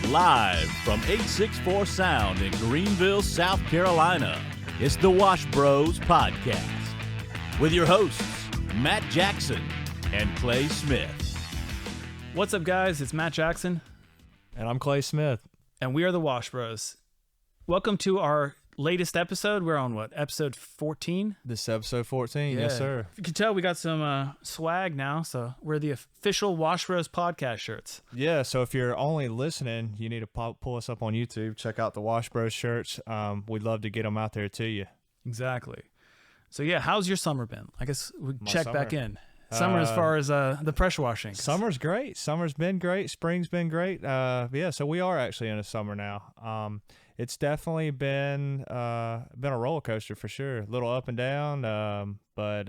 Live from 864 Sound in Greenville, South Carolina, it's the Wash Bros Podcast with your hosts, Matt Jackson and Clay Smith. What's up, guys? It's Matt Jackson. And I'm Clay Smith. And we are the Wash Bros. Welcome to our latest episode. We're on what? Episode 14? This is episode 14. Yeah. Yes, sir. You can tell we got some swag now. So we're the official Wash Bros podcast shirts. Yeah, so if you're only listening, you need to pull us up on YouTube. Check out the Wash Bros shirts. We'd love to get them out there to you. Exactly. So, yeah, how's your summer been? I guess we check back in. Summer as far as the pressure washing. Summer's great. Summer's been great. Spring's been great. Yeah, so we are actually in a summer now. It's definitely been a roller coaster for sure. A little up and down, but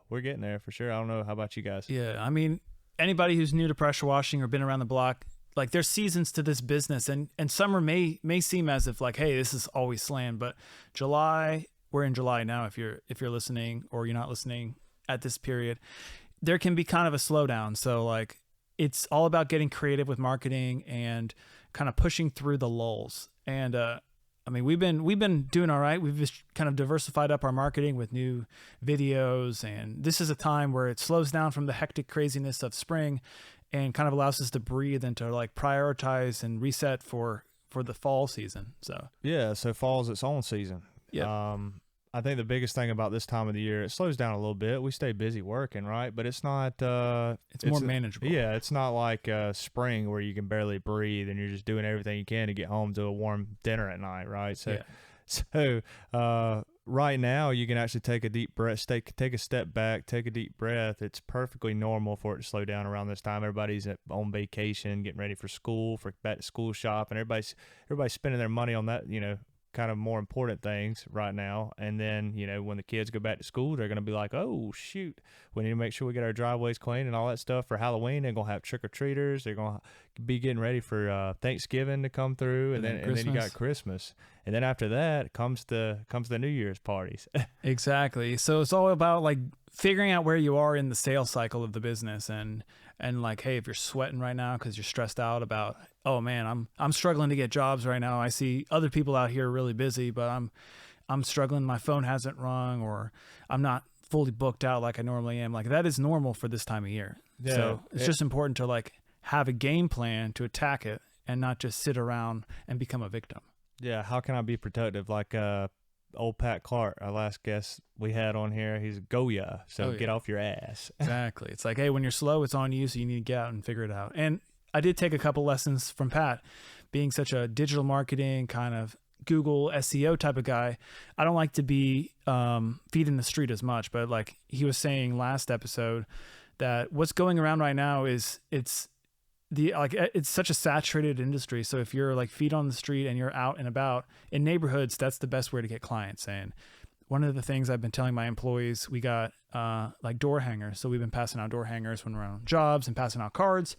we're getting there for sure. I don't know. How about you guys? Yeah, I mean, anybody who's new to pressure washing or been around the block, like there's seasons to this business, and summer may seem as if like, hey, this is always slammed, but July, we're in July now. If you're listening or you're not listening at this period, there can be kind of a slowdown. So like, it's all about getting creative with marketing and kind of pushing through the lulls. And I mean, we've been doing all right. We've just kind of diversified up our marketing with new videos, and this is a time where it slows down from the hectic craziness of spring, and kind of allows us to breathe and to like prioritize and reset for the fall season. So yeah, so fall's its own season. Yeah. I think the biggest thing about this time of the year, it slows down a little bit. We stay busy working, right? But it's not. It's more manageable. Yeah, it's not like spring where you can barely breathe and you're just doing everything you can to get home to a warm dinner at night, right? So, right now you can actually take a deep breath, take a step back, take a deep breath. It's perfectly normal for it to slow down around this time. Everybody's on vacation, getting ready for school, for back to school shop, and everybody's spending their money on that, kind of more important things right now. And then, when the kids go back to school, they're going to be like, oh, shoot, we need to make sure we get our driveways clean and all that stuff for Halloween. They're going to have trick-or-treaters. They're going to be getting ready for Thanksgiving to come through. And then you got Christmas. And then after that comes the New Year's parties. Exactly. So it's all about like figuring out where you are in the sales cycle of the business, and like, hey, if you're sweating right now because you're stressed out about, oh man, I'm struggling to get jobs right now. I see other people out here really busy, but I'm struggling. My phone hasn't rung, or I'm not fully booked out like I normally am. Like, that is normal for this time of year. Yeah, so it's just important to like have a game plan to attack it and not just sit around and become a victim. Yeah. How can I be productive? Like, old Pat Clark, our last guest we had on here, he's a Goya, so get off your ass. Exactly. It's like, hey, when you're slow, it's on you, so you need to get out and figure it out. And I did take a couple lessons from Pat, being such a digital marketing kind of Google SEO type of guy. I don't like to be feet in the street as much, but like he was saying last episode, that what's going around right now is it's such a saturated industry. So if you're like feet on the street and you're out and about in neighborhoods, that's the best way to get clients. And one of the things I've been telling my employees, we got like door hangers. So we've been passing out door hangers when we're on jobs and passing out cards.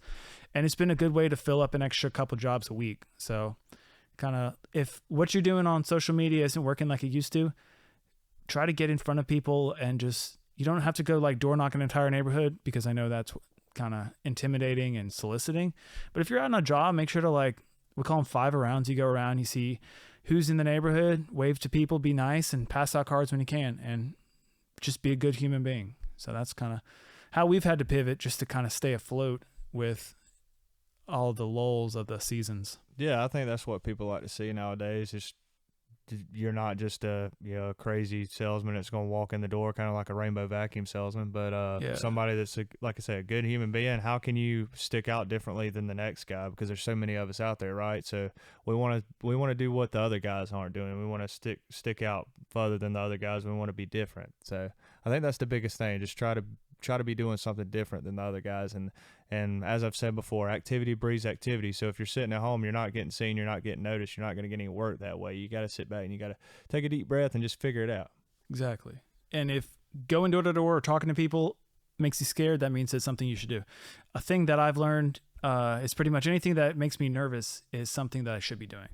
And it's been a good way to fill up an extra couple jobs a week. So kind of, if what you're doing on social media isn't working like it used to, try to get in front of people, and just, you don't have to go like door knock an entire neighborhood, because I know that's kind of intimidating and soliciting. But if you're out on a job, make sure to, like, we call them 5 rounds. You go around, you see who's in the neighborhood, wave to people, be nice, and pass out cards when you can, and just be a good human being. So that's kind of how we've had to pivot, just to kind of stay afloat with all the lulls of the seasons. Yeah, I think that's what people like to see nowadays. Is you're not just a crazy salesman that's going to walk in the door kind of like a rainbow vacuum salesman, but somebody that's like I say, a good human being. How can you stick out differently than the next guy? Because there's so many of us out there, right? So we want to do what the other guys aren't doing. We want to stick out further than the other guys. We want to be different. So I think that's the biggest thing. Just try to be doing something different than the other guys. And as I've said before, activity breeds activity. So if you're sitting at home, you're not getting seen, you're not getting noticed, you're not going to get any work that way. You got to sit back and you got to take a deep breath and just figure it out. Exactly. And if going door to door or talking to people makes you scared, that means it's something you should do. A thing that I've learned is pretty much anything that makes me nervous is something that I should be doing.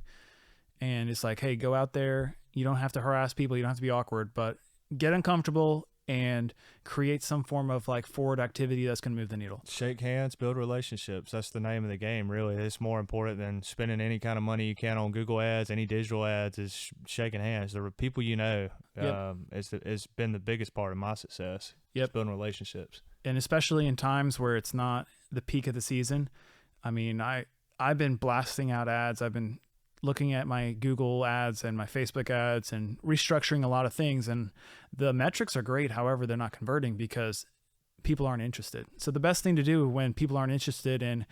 And it's like, hey, go out there. You don't have to harass people. You don't have to be awkward, but get uncomfortable and create some form of like forward activity that's going to move the needle. Shake hands, build relationships. That's the name of the game, really. It's more important than spending any kind of money you can on Google ads, any digital ads, is shaking hands. The people you know has been the biggest part of my success. Yep. Building relationships. And especially in times where it's not the peak of the season. I mean, I've been blasting out ads. I've been looking at my Google ads and my Facebook ads and restructuring a lot of things. And the metrics are great. However, they're not converting because people aren't interested. So the best thing to do when people aren't interested in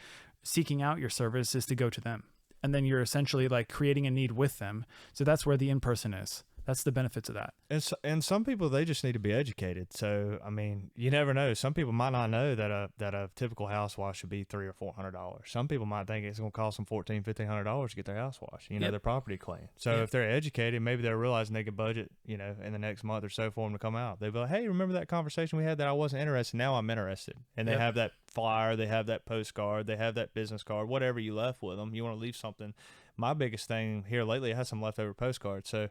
seeking out your service is to go to them. And then you're essentially like creating a need with them. So that's where the in-person is. That's the benefits of that. And some people, they just need to be educated. So I mean, you never know. Some people might not know that a typical house wash should be $300 or $400. Some people might think it's going to cost them $1,400-$1,500 to get their house washed. Their property clean. So if they're educated, maybe they're realizing they could budget, in the next month or so for them to come out. They'll be like, hey, remember that conversation we had that I wasn't interested? Now I'm interested. And they have that flyer, they have that postcard, they have that business card, whatever you left with them. You want to leave something. My biggest thing here lately, I had some leftover postcards. So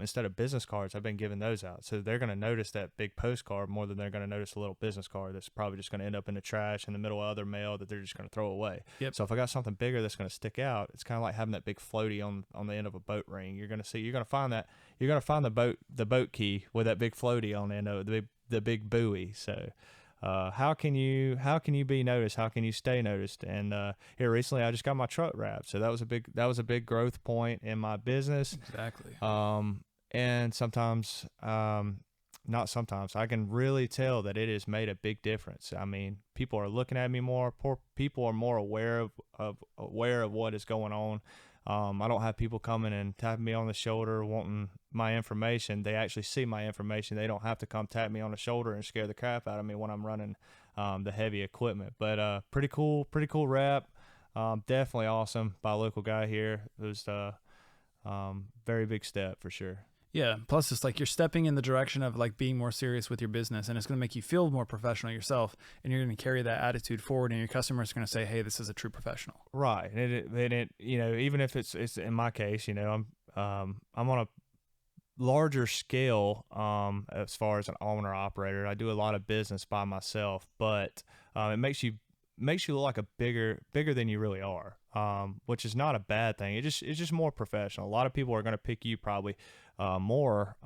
instead of business cards, I've been giving those out. So they're going to notice that big postcard more than they're going to notice a little business card that's probably just going to end up in the trash in the middle of other mail that they're just going to throw away. Yep. So if I got something bigger that's going to stick out, it's kind of like having that big floaty on the end of a boat ring. You're going to find the boat key with that big floaty on the end of it, the big buoy. So how can you be noticed? How can you stay noticed? And here recently, I just got my truck wrapped, so that was a big growth point in my business. Exactly. And sometimes, not sometimes, I can really tell that it has made a big difference. I mean, people are looking at me more. People are more aware of what is going on. I don't have people coming and tapping me on the shoulder wanting my information. They actually see my information. They don't have to come tap me on the shoulder and scare the crap out of me when I'm running the heavy equipment. But pretty cool wrap. Definitely awesome by a local guy here. It was a very big step for sure. Yeah. Plus, it's like you're stepping in the direction of like being more serious with your business, and it's going to make you feel more professional yourself, and you're going to carry that attitude forward, and your customers are going to say, "Hey, this is a true professional." Right. And it even if it's in my case, I'm on a larger scale as far as an owner operator. I do a lot of business by myself, but it makes you look like a bigger than you really are, which is not a bad thing. It's just more professional. A lot of people are going to pick you probably more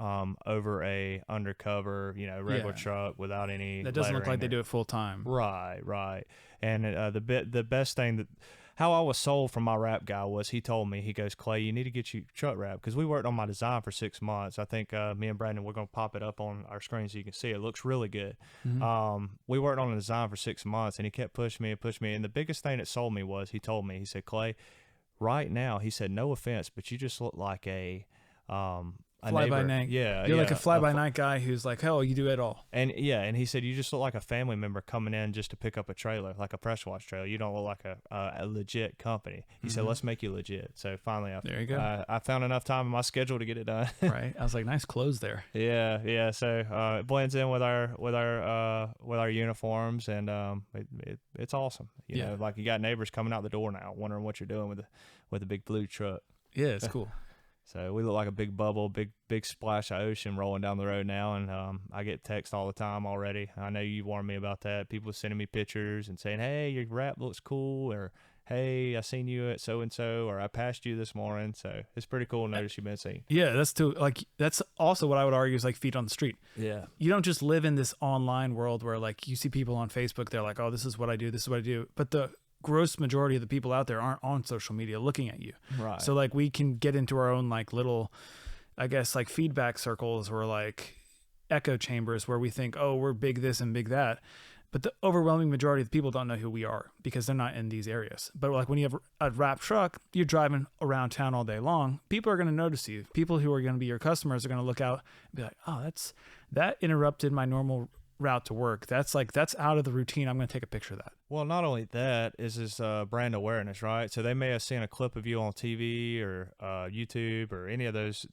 over a undercover, regular truck without any. That doesn't look like they do it full time. Right. And the best thing that. How I was sold from my wrap guy was he told me, he goes, Clay, you need to get you truck wrap, because we worked on my design for 6 months. I think me and Brandon, we're going to pop it up on our screen so you can see it. It looks really good. Mm-hmm. We worked on the design for 6 months, and he kept pushing me. And the biggest thing that sold me was he told me, he said, Clay, right now, he said, no offense, but you just look like a fly by night. Yeah. You're like a fly by night guy who's like, hell, you do it all. And he said, you just look like a family member coming in just to pick up a trailer, like a pressure wash trailer. You don't look like a legit company. He said, let's make you legit. So finally, there you go. I found enough time in my schedule to get it done. Right. I was like, nice clothes there. Yeah. So it blends in with our uniforms, and it's awesome. You know, like you got neighbors coming out the door now, wondering what you're doing with a big blue truck. Yeah, it's cool. So we look like a big bubble, big splash of ocean rolling down the road now, and I get texts all the time already. I know you warned me about that. People sending me pictures and saying, hey, your wrap looks cool, or hey, I seen you at so-and-so, or I passed you this morning. So it's pretty cool to notice you've been seen. Yeah, that's also what I would argue is like feet on the street. Yeah. You don't just live in this online world where like you see people on Facebook, they're like, oh, this is what I do. But the gross majority of the people out there aren't on social media looking at you. Right. So like we can get into our own like little, I guess, like feedback circles or like echo chambers where we think, oh, we're big this and big that. But the overwhelming majority of the people don't know who we are because they're not in these areas. But like when you have a wrap truck, you're driving around town all day long, people are going to notice you. People who are going to be your customers are going to look out and be like, oh, that interrupted my normal route to work. That's out of the routine. I'm going to take a picture of that. Well, not only that is this brand awareness, right? So they may have seen a clip of you on TV or YouTube or any of those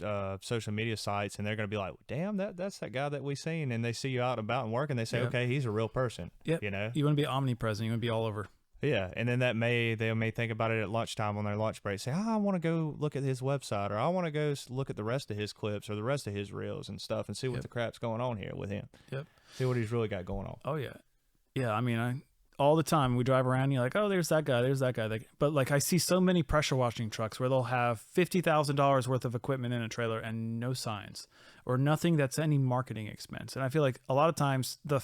social media sites, and they're going to be like, damn, that's that guy that we seen. And they see you out and about and work, and they say, okay, he's a real person. Yeah. You know, you want to be omnipresent. You want to be all over. Yeah, and then they may think about it at lunchtime on their lunch break. Say, I want to go look at his website, or I want to go look at the rest of his clips or the rest of his reels and stuff, and see what the crap's going on here with him. Yep. See what he's really got going on. Oh yeah, yeah. I mean, all the time we drive around, and you're like, oh, there's that guy, there's that guy. But like, I see so many pressure washing trucks where they'll have $50,000 worth of equipment in a trailer and no signs or nothing that's any marketing expense. And I feel like a lot of times the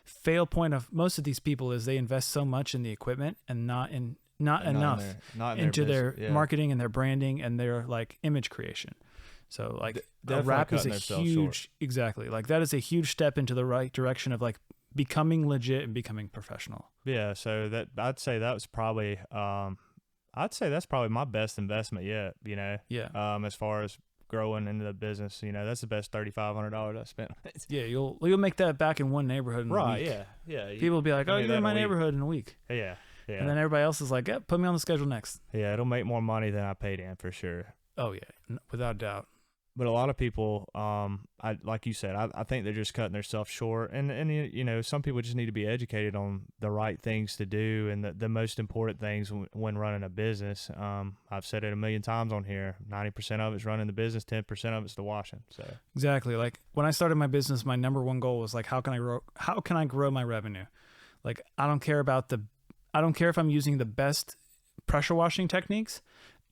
fail point of most of these people is they invest so much in the equipment and not enough into their marketing and their branding and their like image creation. So like a wrap is a huge, exactly. Like that is a huge step into the right direction of like becoming legit and becoming professional. Yeah. So I'd say that's probably my best investment yet, you know? Yeah. As far as growing into the business, you know, that's the best $3,500 I spent. Yeah, you'll make that back in one neighborhood in a week. Yeah. People will be like, "Oh, you're in my neighborhood in a week." Yeah. And then everybody else is like, "Yeah, put me on the schedule next." Yeah, it'll make more money than I paid in for sure. Oh yeah, without doubt. But a lot of people, like you said, I think they're just cutting themselves short, and you know, some people just need to be educated on the right things to do and the most important things when running a business. I've said it a million times on here. 90% of it's running the business, 10% of it's the washing. So exactly, like when I started my business, my number one goal was like, how can I grow my revenue? Like I don't care if I'm using the best pressure washing techniques.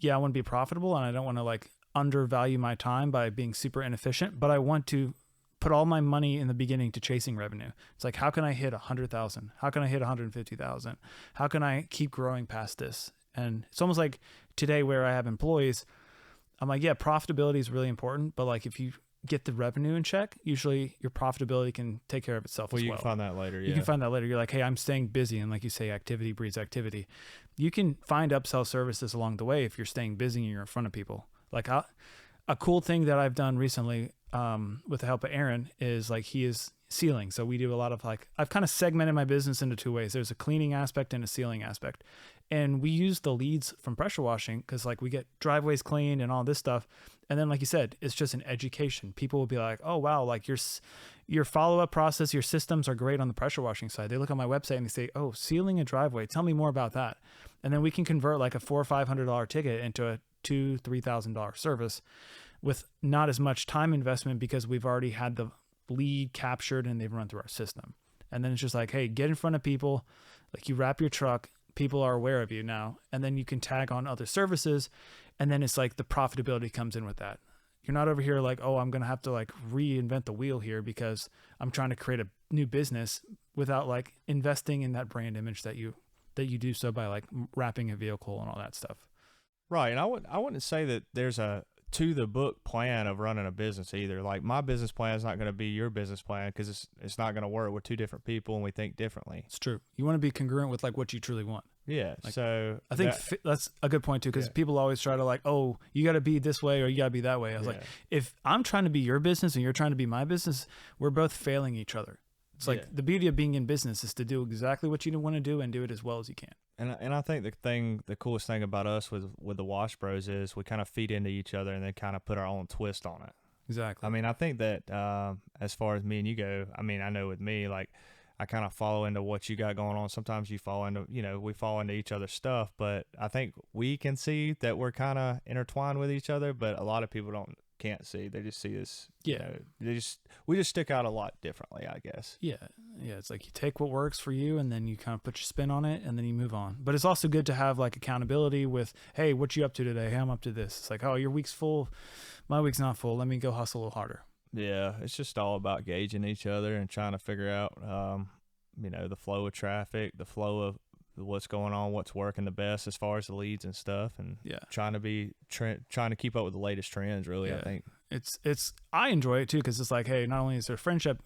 Yeah, I want to be profitable, and I don't want to like undervalue my time by being super inefficient, but I want to put all my money in the beginning to chasing revenue. It's like, how can I hit 100,000? How can I hit 150,000? How can I keep growing past this? And it's almost like today where I have employees, I'm like, yeah, profitability is really important, but like if you get the revenue in check, usually your profitability can take care of itself as well. You can find that later. Yeah. You can find that later. You're like, hey, I'm staying busy. And like you say, activity breeds activity. You can find upsell services along the way if you're staying busy and you're in front of people. Like a cool thing that I've done recently with the help of Aaron is like he is sealing. So we do a lot of like, I've kind of segmented my business into two ways. There's a cleaning aspect and a sealing aspect. And we use the leads from pressure washing because like we get driveways cleaned and all this stuff. And then like you said, it's just an education. People will be like, oh, wow, like your follow-up process, your systems are great on the pressure washing side. They look on my website and they say, oh, sealing a driveway. Tell me more about that. And then we can convert like a $400 or $500 ticket into a $2,000-$3,000 service with not as much time investment because we've already had the lead captured and they've run through our system. And then it's just like, hey, get in front of people, like you wrap your truck, people are aware of you now, and then you can tag on other services, and then it's like the profitability comes in with that. You're not over here like, oh, I'm gonna have to like reinvent the wheel here because I'm trying to create a new business without like investing in that brand image that you do so by like wrapping a vehicle and all that stuff. Right, and I wouldn't say that there's a to the book plan of running a business either. Like my business plan is not going to be your business plan because it's not going to work. We're two different people and we think differently. It's true. You want to be congruent with like what you truly want. Yeah. Like, so I think that's a good point too, because people always try to like, oh, you got to be this way or you got to be that way. I was like, if I'm trying to be your business and you're trying to be my business, we're both failing each other. It's like the beauty of being in business is to do exactly what you want to do and do it as well as you can. And I think the coolest thing about us with the Wash Bros is we kind of feed into each other and then kind of put our own twist on it. Exactly. I mean, I think that as far as me and you go, I mean, I know with me, like I kind of follow into what you got going on. Sometimes you fall into, we fall into each other's stuff, but I think we can see that we're kind of intertwined with each other, but a lot of people can't see. They just see this. Yeah. We just stick out a lot differently, I guess. Yeah. Yeah. It's like you take what works for you and then you kind of put your spin on it and then you move on. But it's also good to have like accountability with, hey, what you up to today? Hey, I'm up to this. It's like, oh, your week's full. My week's not full. Let me go hustle a little harder. Yeah. It's just all about gauging each other and trying to figure out, the flow of traffic, the flow of what's going on, what's working the best as far as the leads and stuff, and trying to keep up with the latest trends. Really, I think I enjoy it too because it's like, hey, not only is there friendship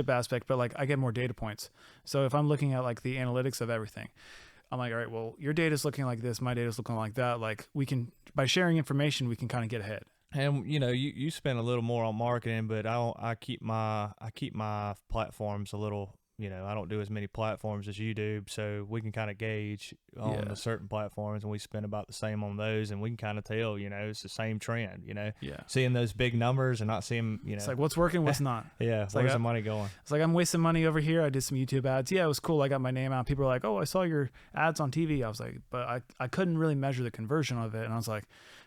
aspect, but like I get more data points. So if I'm looking at like the analytics of everything, I'm like, all right, well, your data's looking like this, my data's looking like that. Like we can, by sharing information, we can kind of get ahead. And you spend a little more on marketing, but I keep my platforms a little I don't do as many platforms as you do, so we can kind of gauge on the certain platforms, and we spend about the same on those, and we can kind of tell, it's the same trend, seeing those big numbers and not seeing, it's like what's working, what's not. Where's the money going? It's like I'm wasting money over here. I did some YouTube ads. Yeah, it was cool. I got my name out. People were like, oh, I saw your ads on TV. I was like, but I couldn't really measure the conversion of it. And I was like,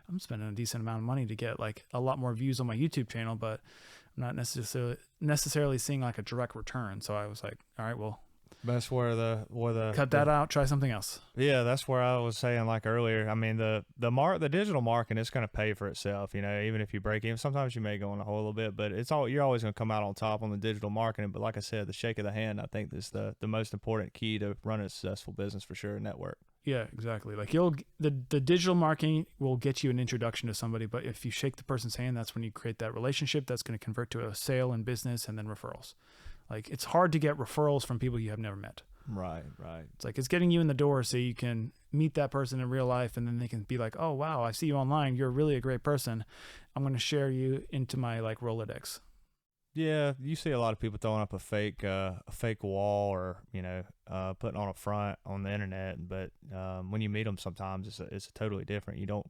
I'm spending a decent amount of money to get like a lot more views on my YouTube channel, but I'm not necessarily seeing like a direct return. So I was like, all right, well, that's where the cut that out, try something else. Yeah, that's where I was saying like earlier. I mean, the digital marketing is going to pay for itself, even if you break even. Sometimes you may go in a hole a little bit, but you're always going to come out on top on the digital marketing. But like I said, the shake of the hand, I think, is the most important key to running a successful business for sure. Network. Yeah, exactly. Like the digital marketing will get you an introduction to somebody, but if you shake the person's hand, that's when you create that relationship that's going to convert to a sale and business and then referrals. Like it's hard to get referrals from people you have never met. Right. It's like it's getting you in the door so you can meet that person in real life, and then they can be like, oh wow, I see you online. You're really a great person. I'm going to share you into my like Rolodex. Yeah, you see a lot of people throwing up a fake wall or putting on a front on the internet, but when you meet them, sometimes it's totally different. You don't.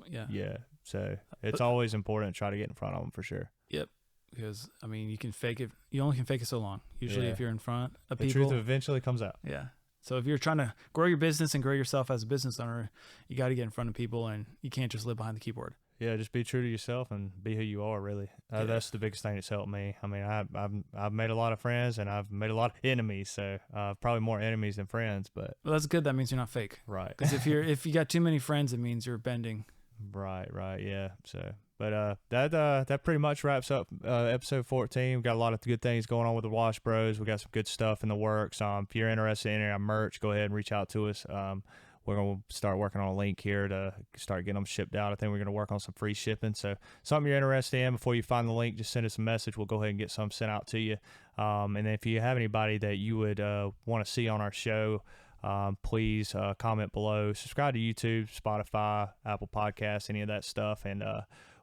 Yeah. So it's always important to try to get in front of them for sure. Yep. Because I mean, you can fake it. You only can fake it so long. Usually, if you're in front of people, the truth eventually comes out. Yeah. So if you're trying to grow your business and grow yourself as a business owner, you got to get in front of people, and you can't just live behind the keyboard. Yeah, just be true to yourself and be who you are. Really, that's the biggest thing that's helped me. I mean, I've made a lot of friends and I've made a lot of enemies. So probably more enemies than friends. But that's good. That means you're not fake. Right. Because if you got too many friends, it means you're bending. Right. Yeah. So, but that pretty much wraps up episode 14. We've got a lot of good things going on with the Wash Bros. We got some good stuff in the works. If you're interested in our merch, go ahead and reach out to us. We're going to start working on a link here to start getting them shipped out. I think we're going to work on some free shipping. So something you're interested in, before you find the link, just send us a message. We'll go ahead and get some sent out to you. And then if you have anybody that you would want to see on our show, please comment below. Subscribe to YouTube, Spotify, Apple Podcasts, any of that stuff. And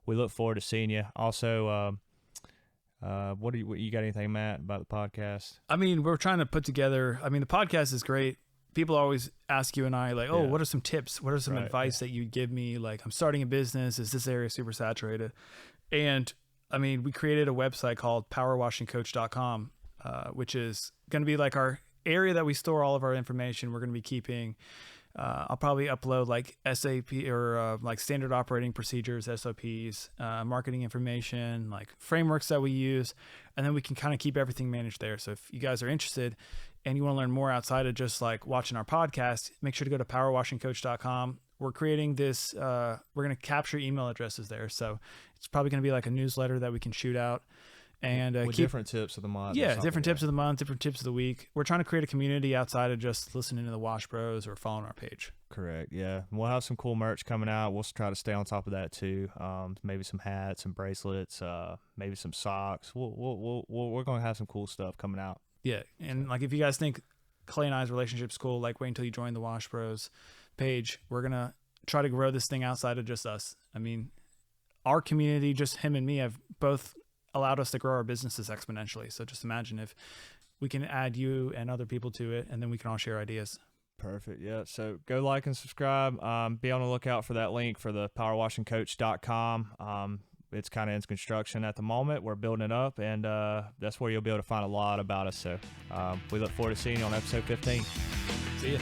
we look forward to seeing you. Also, what you got anything, Matt, about the podcast? I mean, we're trying to put together, the podcast is great. People always ask you and I, like, oh, what are some tips? What are some advice that you give me? Like, I'm starting a business. Is this area super saturated? And I mean, we created a website called powerwashingcoach.com, which is going to be like our area that we store all of our information. We're going to be keeping, I'll probably upload like SAP or like standard operating procedures, SOPs, marketing information, like frameworks that we use. And then we can kind of keep everything managed there. So if you guys are interested and you want to learn more outside of just like watching our podcast, make sure to go to powerwashingcoach.com. We're creating this, we're going to capture email addresses there. So it's probably going to be like a newsletter that we can shoot out. And with different tips of the month. Yeah, different tips of the month, different tips of the week. We're trying to create a community outside of just listening to the Wash Bros or following our page. Correct. Yeah, we'll have some cool merch coming out. We'll try to stay on top of that too. Maybe some hats, some bracelets, maybe some socks. We're going to have some cool stuff coming out. Yeah, and like if you guys think Clay and I's relationship's cool, like wait until you join the Wash Bros page. We're gonna try to grow this thing outside of just us. I mean, our community, just him and me, have both allowed us to grow our businesses exponentially. So just imagine if we can add you and other people to it, and then we can all share ideas. Perfect. Yeah. So go like and subscribe. Be on the lookout for that link for the powerwashingcoach.com. It's kind of in construction at the moment. We're building it up, and that's where you'll be able to find a lot about us. So we look forward to seeing you on episode 15. See ya.